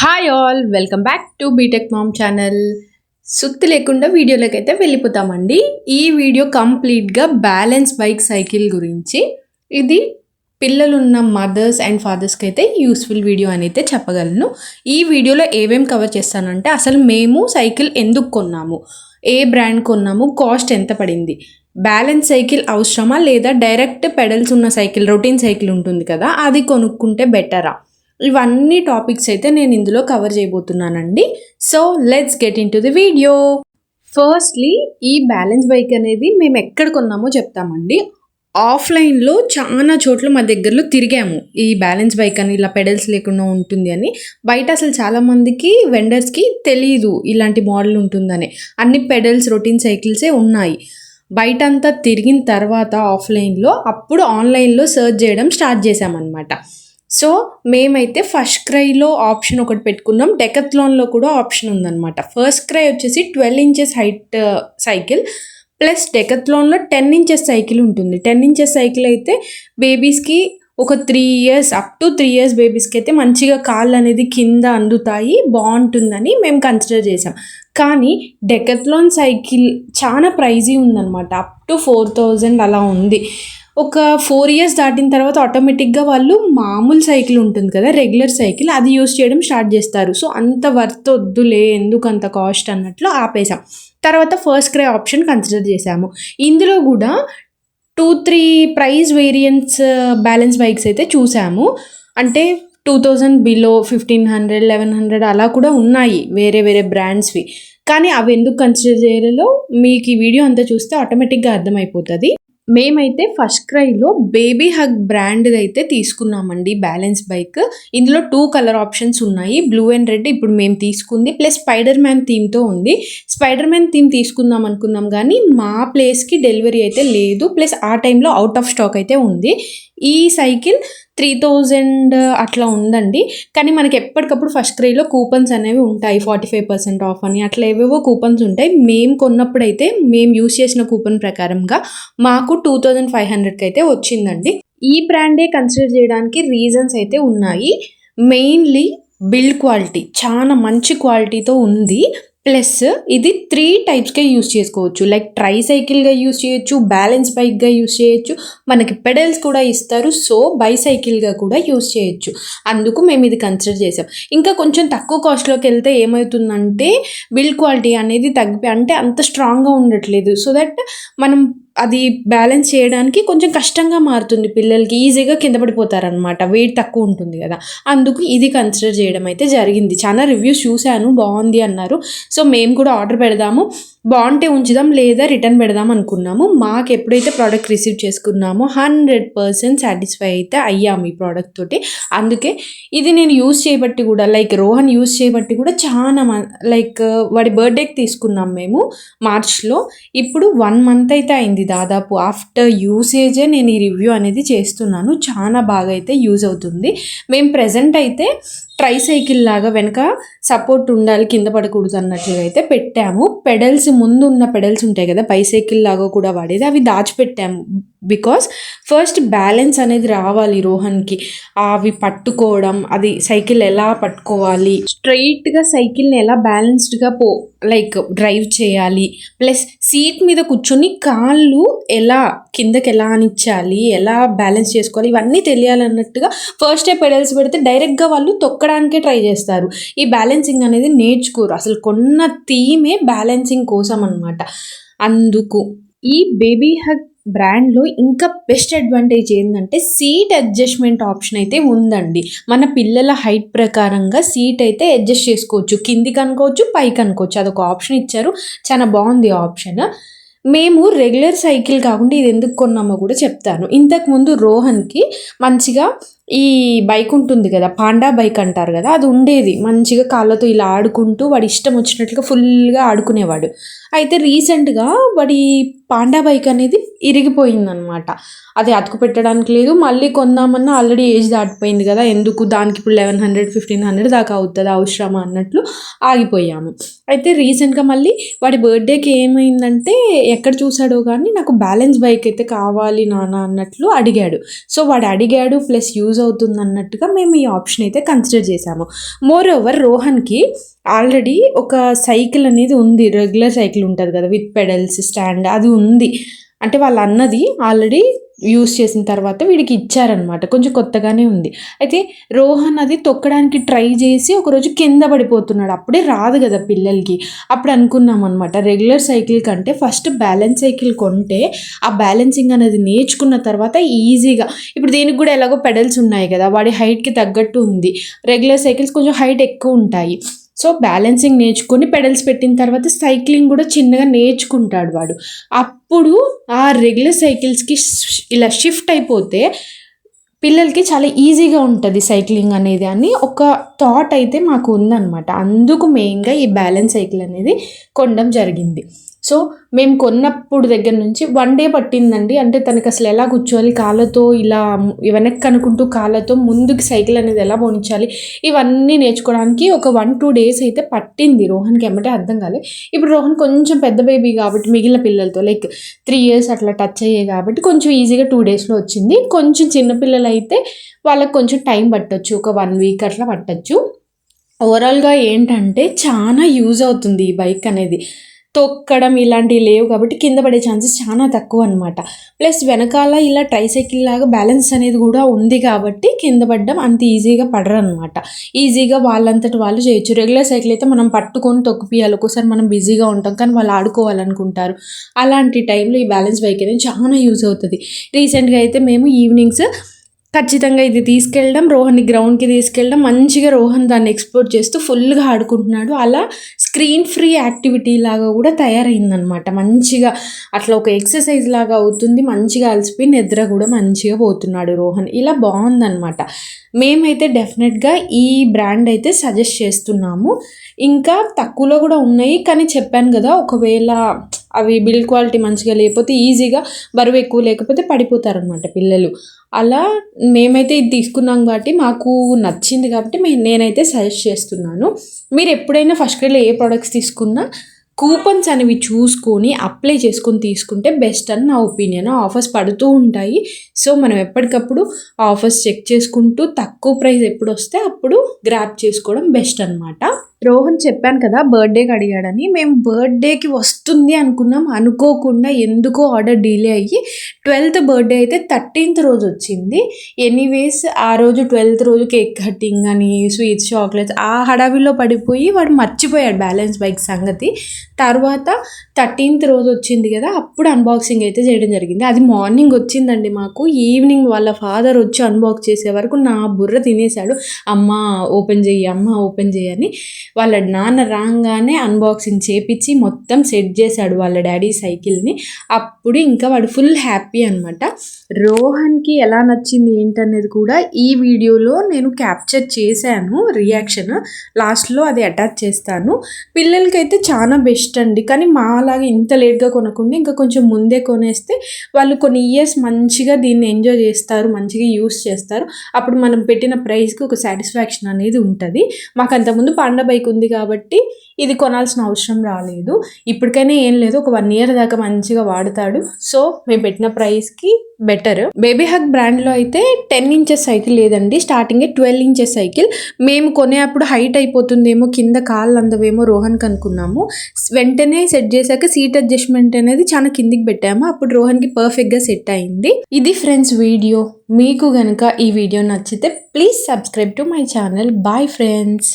Hi all, welcome back to BTech mom channel. సుత్తి లేకుండా వీడియోలోకి అయితే వెళ్ళిపోతామండి. ఈ వీడియో కంప్లీట్గా బ్యాలెన్స్ బైక్ సైకిల్ గురించి. ఇది పిల్లలున్న మదర్స్ అండ్ ఫాదర్స్కి అయితే యూస్ఫుల్ వీడియో అని అయితే చెప్పగలను. ఈ వీడియోలో ఏమేమి కవర్ చేస్తానంటే, అసలు మేము సైకిల్ ఎందుకు కొన్నాము, ఏ బ్రాండ్ కొన్నాము, కాస్ట్ ఎంత పడింది, బ్యాలెన్స్ సైకిల్ అవసరమా లేదా డైరెక్ట్ పెడల్స్ ఉన్న సైకిల్, రొటీన్ సైకిల్ ఉంటుంది కదా, అది కొనుక్కుంటే బెటరా, ఇవన్నీ టాపిక్స్ అయితే నేను ఇందులో కవర్ చేయబోతున్నానండి. So let's get in to the video. Firstly ఈ బ్యాలెన్స్ బైక్ అనేది మేము ఎక్కడ కొన్నామో చెప్తామండి. ఆఫ్లైన్లో చాలా చోట్ల మా దగ్గరలో తిరిగాము. ఈ బ్యాలెన్స్ బైక్ అని ఇలా పెడల్స్ లేకుండా ఉంటుంది అని. బయట అసలు చాలామందికి వెండర్స్కి తెలీదు ఇలాంటి మోడల్ ఉంటుందని. అన్ని పెడల్స్ రొటీన్ సైకిల్సే ఉన్నాయి. బయట అంతా తిరిగిన తర్వాత ఆఫ్లైన్లో, అప్పుడు ఆన్లైన్లో సర్చ్ చేయడం స్టార్ట్ చేసామన్నమాట. సో మేమైతే ఫస్ట్ క్రైలో ఆప్షన్ ఒకటి పెట్టుకున్నాం, డెకత్లాన్లో కూడా ఆప్షన్ ఉందన్నమాట. ఫస్ట్ క్రై వచ్చేసి 12 ఇంచెస్ హైట్ సైకిల్ ప్లస్ డెకత్లాన్లో 10 ఇంచెస్ సైకిల్ ఉంటుంది. 10 ఇంచెస్ సైకిల్ అయితే బేబీస్కి ఒక 3 ఇయర్స్ అప్ టు 3 ఇయర్స్ బేబీస్కి అయితే మంచిగా కాళ్ళు అనేది కింద అందుతాయి, బాగుంటుందని మేము కన్సిడర్ చేసాం. కానీ డెకత్లాన్ సైకిల్ చాలా ప్రైజీ ఉందన్నమాట. అప్ టు 4,000 అలా ఉంది. ఒక 4 ఇయర్స్ దాటిన తర్వాత ఆటోమేటిక్గా వాళ్ళు మామూలు సైకిల్ ఉంటుంది కదా, రెగ్యులర్ సైకిల్, అది యూస్ చేయడం స్టార్ట్ చేస్తారు. సో అంత వర్త్ వద్దులే, ఎందుకు అంత కాస్ట్ అన్నట్లు ఆపేసాం. తర్వాత ఫస్ట్ క్రై ఆప్షన్ కన్సిడర్ చేసాము. ఇందులో కూడా 2-3 ప్రైస్ వేరియంట్స్ బ్యాలెన్స్ బైక్స్ అయితే చూసాము. అంటే 2,000 బిలో, 1,500, 1,100 అలా కూడా ఉన్నాయి వేరే వేరే బ్రాండ్స్వి. కానీ అవి ఎందుకు కన్సిడర్ చేయాలో మీకు ఈ వీడియో అంతా చూస్తే ఆటోమేటిక్గా అర్థమైపోతుంది. మేమైతే ఫస్ట్ క్రైలో బేబీ హగ్ బ్రాండ్ అయితే తీసుకున్నామండి బ్యాలెన్స్ బైక్. ఇందులో 2 కలర్ ఆప్షన్స్ ఉన్నాయి, బ్లూ అండ్ రెడ్. ఇప్పుడు మేము తీసుకుంది ప్లస్ స్పైడర్ మ్యాన్ థీమ్తో ఉంది. స్పైడర్ మ్యాన్ థీమ్ తీసుకుందాం అనుకున్నాం కానీ మా ప్లేస్కి డెలివరీ అయితే లేదు, ప్లస్ ఆ టైంలో అవుట్ ఆఫ్ స్టాక్ అయితే ఉంది. ఈ సైకిల్ 3,000 అట్లా ఉందండి. కానీ మనకి ఎప్పటికప్పుడు ఫస్ట్ క్రైలో కూపన్స్ అనేవి ఉంటాయి, 45% ఆఫ్ అని అట్లా ఏవేవో కూపన్స్ ఉంటాయి. మేము కొన్నప్పుడైతే మేము యూస్ చేసిన కూపన్ ప్రకారంగా మాకు 2,500కి అయితే వచ్చిందండి. ఈ బ్రాండే కన్సిడర్ చేయడానికి రీజన్స్ అయితే ఉన్నాయి. మెయిన్లీ బిల్డ్ క్వాలిటీ చాలా మంచి క్వాలిటీతో ఉంది. ప్లస్ ఇది 3 టైప్స్గా యూస్ చేసుకోవచ్చు. లైక్ ట్రై సైకిల్గా యూస్ చేయొచ్చు, బ్యాలెన్స్ బైక్గా యూస్ చేయొచ్చు, మనకి పెడల్స్ కూడా ఇస్తారు. సో బైసైకిల్గా కూడా యూస్ చేయొచ్చు. అందుకు మేము ఇది కన్సిడర్ చేసాం. ఇంకా కొంచెం తక్కువ కాస్ట్లోకి వెళ్తే ఏమవుతుందంటే బిల్డ్ క్వాలిటీ అనేది అంటే అంత స్ట్రాంగ్గా ఉండట్లేదు. సో దట్ మనం అది బ్యాలెన్స్ చేయడానికి కొంచెం కష్టంగా మారుతుంది, పిల్లలకి ఈజీగా కింద పడిపోతారనమాట, వెయిట్ తక్కువ ఉంటుంది కదా. అందుకు ఇది కన్సిడర్ చేయడం అయితే జరిగింది. చాలా రివ్యూస్ చూశాను, బాగుంది అన్నారు. సో మేము కూడా ఆర్డర్ పెడదాము, బాగుంటే ఉంచుదాం లేదా రిటర్న్ పెడదాం అనుకున్నాము. మాకు ఎప్పుడైతే ప్రోడక్ట్ రిసీవ్ చేసుకున్నామో 100% సాటిస్ఫై అయితే అయ్యాము ఈ ప్రోడక్ట్ తోటి. అందుకే ఇది నేను యూస్ చేయబట్టి కూడా, లైక్ రోహన్ యూస్ చేయబట్టి కూడా చాలా లైక్ వాడి బర్త్డేకి తీసుకున్నాం మేము మార్చ్లో. ఇప్పుడు 1 మంత్ అయితే అయింది దాదాపు. ఆఫ్టర్ యూసేజే నేను ఈ రివ్యూ అనేది చేస్తున్నాను. చాలా బాగా అయితే యూజ్ అవుతుంది. మేము ప్రెజెంట్ అయితే ట్రై సైకిల్ లాగా వెనక సపోర్ట్ ఉండాలి, కింద పడకూడదు అన్నట్లుగా అయితే పెట్టాము. పెడల్స్ ముందు ఉన్న పెడల్స్ ఉంటాయి కదా, బైసైకిల్ లాగా కూడా వాడేది, అవి దాచిపెట్టాము. బికాస్ ఫస్ట్ బ్యాలెన్స్ అనేది రావాలి రోహన్కి, అవి పట్టుకోవడం, అది సైకిల్ ఎలా పట్టుకోవాలి, స్ట్రైట్గా సైకిల్ని ఎలా బ్యాలెన్స్డ్గా లైక్ డ్రైవ్ చేయాలి, ప్లస్ సీట్ మీద కూర్చొని కాళ్ళు ఎలా కిందకి ఎలా అనిచ్చాలి, ఎలా బ్యాలెన్స్ చేసుకోవాలి, ఇవన్నీ తెలియాలన్నట్టుగా ఫస్ట్ పెడల్స్ పెడితే డైరెక్ట్గా వాళ్ళు తొక్కడానికే ట్రై చేస్తారు. ఈ బ్యాలెన్సింగ్ అనేది నేర్చుకోరు. అసలు కొన్న థీమే బ్యాలెన్సింగ్ కోసం అన్నమాట. అందుకు ఈ బేబీ హగ్ బ్రాండ్లో ఇంకా బెస్ట్ అడ్వాంటేజ్ ఏంటంటే సీట్ అడ్జస్ట్మెంట్ ఆప్షన్ అయితే ఉందండి. మన పిల్లల హైట్ ప్రకారంగా సీట్ అయితే అడ్జస్ట్ చేసుకోవచ్చు, కిందికి అనుకోవచ్చు, పైకి అనుకోవచ్చు, అదొక ఆప్షన్ ఇచ్చారు. చాలా బాగుంది ఆప్షన్. మేము రెగ్యులర్ సైకిల్ కాకుండా ఇది ఎందుకు కొన్నామో కూడా చెప్తాను. ఇంతకుముందు రోహన్కి మంచిగా ఈ బైక్ ఉంటుంది కదా, పాండా బైక్ అంటారు కదా, అది ఉండేది. మంచిగా కాళ్ళతో ఇలా ఆడుకుంటూ వాడి ఇష్టం వచ్చినట్లుగా ఫుల్గా ఆడుకునేవాడు. అయితే రీసెంట్గా వాడి పాండా బైక్ అనేది ఇరిగిపోయిందనమాట. అది అతుకు పెట్టడానికి లేదు, మళ్ళీ కొందామన్నా ఆల్రెడీ ఏజ్ దాటిపోయింది కదా, ఎందుకు దానికి ఇప్పుడు 1,100, 1,500 దాకా అవుతుంది అవసరమా అన్నట్లు ఆగిపోయాము. అయితే రీసెంట్గా మళ్ళీ వాడి బర్త్డేకి ఏమైందంటే ఎక్కడ చూసాడో కానీ నాకు బ్యాలెన్స్ బైక్ అయితే కావాలి నాన్న అన్నట్లు అడిగాడు. సో వాడు అడిగాడు ప్లస్ యూజ్ అవుతుంది అన్నట్టుగా మేము ఈ ఆప్షన్ అయితే కన్సిడర్ చేసాము. మోర్ ఓవర్ రోహన్కి ఆల్రెడీ ఒక సైకిల్ అనేది ఉంది, రెగ్యులర్ సైకిల్ ఉంటుంది కదా విత్ పెడల్స్ స్టాండ్, అది ఉంది. అంటే వాళ్ళ అన్నది ఆల్రెడీ యూస్ చేసిన తర్వాత వీడికి ఇచ్చారనమాట, కొంచెం కొత్తగానే ఉంది. అయితే రోహన్ అది తొక్కడానికి ట్రై చేసి ఒకరోజు కింద పడిపోతున్నాడు. అప్పుడే రాదు కదా పిల్లలకి. అప్పుడు అనుకున్నాం అనమాట, రెగ్యులర్ సైకిల్ కంటే ఫస్ట్ బ్యాలెన్స్ సైకిల్ కొంటే ఆ బ్యాలెన్సింగ్ అనేది నేర్చుకున్న తర్వాత ఈజీగా, ఇప్పుడు దీనికి కూడా ఎలాగో పెడల్స్ ఉన్నాయి కదా, వాడి హైట్కి తగ్గట్టు ఉంది. రెగ్యులర్ సైకిల్స్ కొంచెం హైట్ ఎక్కువ ఉంటాయి. సో బ్యాలెన్సింగ్ నేర్చుకొని పెడల్స్ పెట్టిన తర్వాత సైక్లింగ్ కూడా చిన్నగా నేర్చుకుంటాడు వాడు. అప్పుడు ఆ రెగ్యులర్ సైకిల్స్కి ఇలా షిఫ్ట్ అయిపోతే పిల్లలకి చాలా ఈజీగా ఉంటుంది సైక్లింగ్ అనేది అని ఒక థాట్ అయితే మాకు ఉందన్నమాట. అందుకు మెయిన్గా ఈ బ్యాలెన్స్ సైకిల్ అనేది కొనడం జరిగింది. సో మేము కొన్నప్పుడు దగ్గర నుంచి 1 డే పట్టిందండి. అంటే తనకి అసలు ఎలా కూర్చోవాలి, కాళ్ళతో ఇలా వెనక్కి అనుకుంటూ కాళ్ళతో ముందుకు సైకిల్ అనేది ఎలా పోనించాలి, ఇవన్నీ నేర్చుకోవడానికి ఒక 1-2 డేస్ అయితే పట్టింది. రోహన్కి ఏమంటే అర్థం కాలే. ఇప్పుడు రోహన్ కొంచెం పెద్ద బేబీ కాబట్టి మిగిలిన పిల్లలతో లైక్ 3 years అట్లా టచ్ అయ్యాయి కాబట్టి కొంచెం ఈజీగా 2 daysలో వచ్చింది. కొంచెం చిన్నపిల్లలు అయితే వాళ్ళకి కొంచెం టైం పట్టొచ్చు, ఒక 1 week అట్లా పట్టచ్చు. ఓవరాల్గా ఏంటంటే చాలా యూజ్ అవుతుంది ఈ బైక్ అనేది. తొక్కడం ఇలాంటివి లేవు కాబట్టి కింద పడే ఛాన్సెస్ చాలా తక్కువ అనమాట. ప్లస్ వెనకాల ఇలా ట్రైసైకిల్ లాగా బ్యాలెన్స్ అనేది కూడా ఉంది కాబట్టి కింద పడడం అంత ఈజీగా పడరు అనమాట. ఈజీగా వాళ్ళంతటి వాళ్ళు చేయొచ్చు. రెగ్యులర్ సైకిల్ అయితే మనం పట్టుకొని తొక్కిపియాలి, ఒక్కోసారి మనం బిజీగా ఉంటాం కానీ వాళ్ళు ఆడుకోవాలనుకుంటారు. అలాంటి టైంలో ఈ బ్యాలెన్స్ బైక్ అనేది చాలా యూజ్ అవుతుంది. రీసెంట్గా అయితే మేము ఈవినింగ్స్ ఖచ్చితంగా ఇది తీసుకెళ్ళడం, రోహన్ని గ్రౌండ్కి తీసుకెళ్ళడం, మంచిగా రోహన్ దాన్ని ఎక్స్ప్లోర్ చేస్తూ ఫుల్గా ఆడుకుంటున్నాడు. అలా స్క్రీన్ ఫ్రీ యాక్టివిటీ లాగా కూడా తయారైందనమాట. మంచిగా అట్లా ఒక ఎక్సర్సైజ్ లాగా అవుతుంది. మంచిగా అలసిపోయి నిద్ర కూడా మంచిగా పోతున్నాడు రోహన్. ఇలా బాగుందనమాట. మేమైతే డెఫినెట్గా ఈ బ్రాండ్ అయితే సజెస్ట్ చేస్తున్నాము. ఇంకా తక్కువలో కూడా ఉన్నాయి కానీ చెప్పాను కదా, ఒకవేళ అవి బిల్డ్ క్వాలిటీ మంచిగా లేకపోతే ఈజీగా బరువు ఎక్కువ లేకపోతే పడిపోతారనమాట పిల్లలు. అలా మేమైతే ఇది తీసుకున్నాం కాబట్టి మాకు నచ్చింది కాబట్టి నేనైతే సజెస్ట్ చేస్తున్నాను. మీరు ఎప్పుడైనా ఫస్ట్ క్రైలో ఏ ప్రోడక్ట్స్ తీసుకున్నా కూపన్స్ అనేవి చూసుకొని అప్లై చేసుకొని తీసుకుంటే బెస్ట్ అని నా ఒపీనియన్. ఆఫర్స్ పడుతూ ఉంటాయి. సో మనం ఎప్పటికప్పుడు ఆఫర్స్ చెక్ చేసుకుంటూ తక్కువ ప్రైస్ ఎప్పుడు వస్తే అప్పుడు గ్రాప్ చేసుకోవడం బెస్ట్ అనమాట. రోహన్ చెప్పాను కదా బర్త్డేకి అడిగాడని, మేము బర్త్డేకి వస్తుంది అనుకున్నాం. అనుకోకుండా ఎందుకో ఆర్డర్ డిలే అయ్యి 12th బర్త్డే అయితే 13th రోజు వచ్చింది. ఎనీవేస్ ఆ రోజు 12th రోజు కేక్ కటింగ్ అని స్వీట్స్ చాక్లెట్స్ ఆ హడావిలో పడిపోయి వాడు మర్చిపోయాడు బ్యాలెన్స్ బైక్ సంగతి. తర్వాత 13th రోజు వచ్చింది కదా, అప్పుడు అన్బాక్సింగ్ అయితే చేయడం జరిగింది. అది మార్నింగ్ వచ్చిందండి మాకు. ఈవినింగ్ వాళ్ళ ఫాదర్ వచ్చి అన్బాక్స్ చేసే వరకు నా బుర్ర తినేశాడు. అమ్మ ఓపెన్ చెయ్యి, అమ్మ ఓపెన్ చేయని. వాళ్ళ నాన్న రాగానే అన్బాక్సింగ్ చేపించి మొత్తం సెట్ చేశాడు వాళ్ళ డాడీ సైకిల్ని. అప్పుడు ఇంకా వాడు ఫుల్ హ్యాపీ అనమాట. రోహన్కి ఎలా నచ్చింది ఏంటనేది కూడా ఈ వీడియోలో నేను క్యాప్చర్ చేశాను రియాక్షన్. లాస్ట్లో అది అటాచ్ చేస్తాను. పిల్లలకైతే చాలా బెస్ట్ అండి. కానీ మా అలాగే ఇంత లేట్గా కొనకుండా ఇంకా కొంచెం ముందే కొనేస్తే వాళ్ళు కొన్ని ఇయర్స్ మంచిగా దీన్ని ఎంజాయ్ చేస్తారు, మంచిగా యూస్ చేస్తారు. అప్పుడు మనం పెట్టిన ప్రైస్కి ఒక సాటిస్ఫాక్షన్ అనేది ఉంటుంది. మాకు అంతకుముందు పాండా బైక్ ఉంది కాబట్టి ఇది కొనాల్సిన అవసరం రాలేదు. ఇప్పటికైనా ఏం లేదు, ఒక 1 year దాకా మంచిగా వాడతాడు. సో మేము పెట్టిన ప్రైస్కి బెటర్. బేబీ హగ్ బ్రాండ్లో అయితే 10 inches సైకిల్ లేదండి, స్టార్టింగే 12 inches సైకిల్. మేము కొనేప్పుడు హైట్ అయిపోతుందేమో, కింద కాళ్ళు అందవేమో రోహన్కి అనుకున్నాము. వెంటనే సెట్ చేశాక సీట్ అడ్జస్ట్మెంట్ అనేది చాలా కిందికి పెట్టాము. అప్పుడు రోహన్కి పర్ఫెక్ట్గా సెట్ అయింది. ఇది ఫ్రెండ్స్ వీడియో. మీకు కనుక ఈ వీడియో నచ్చితే please subscribe to my channel. Bye friends.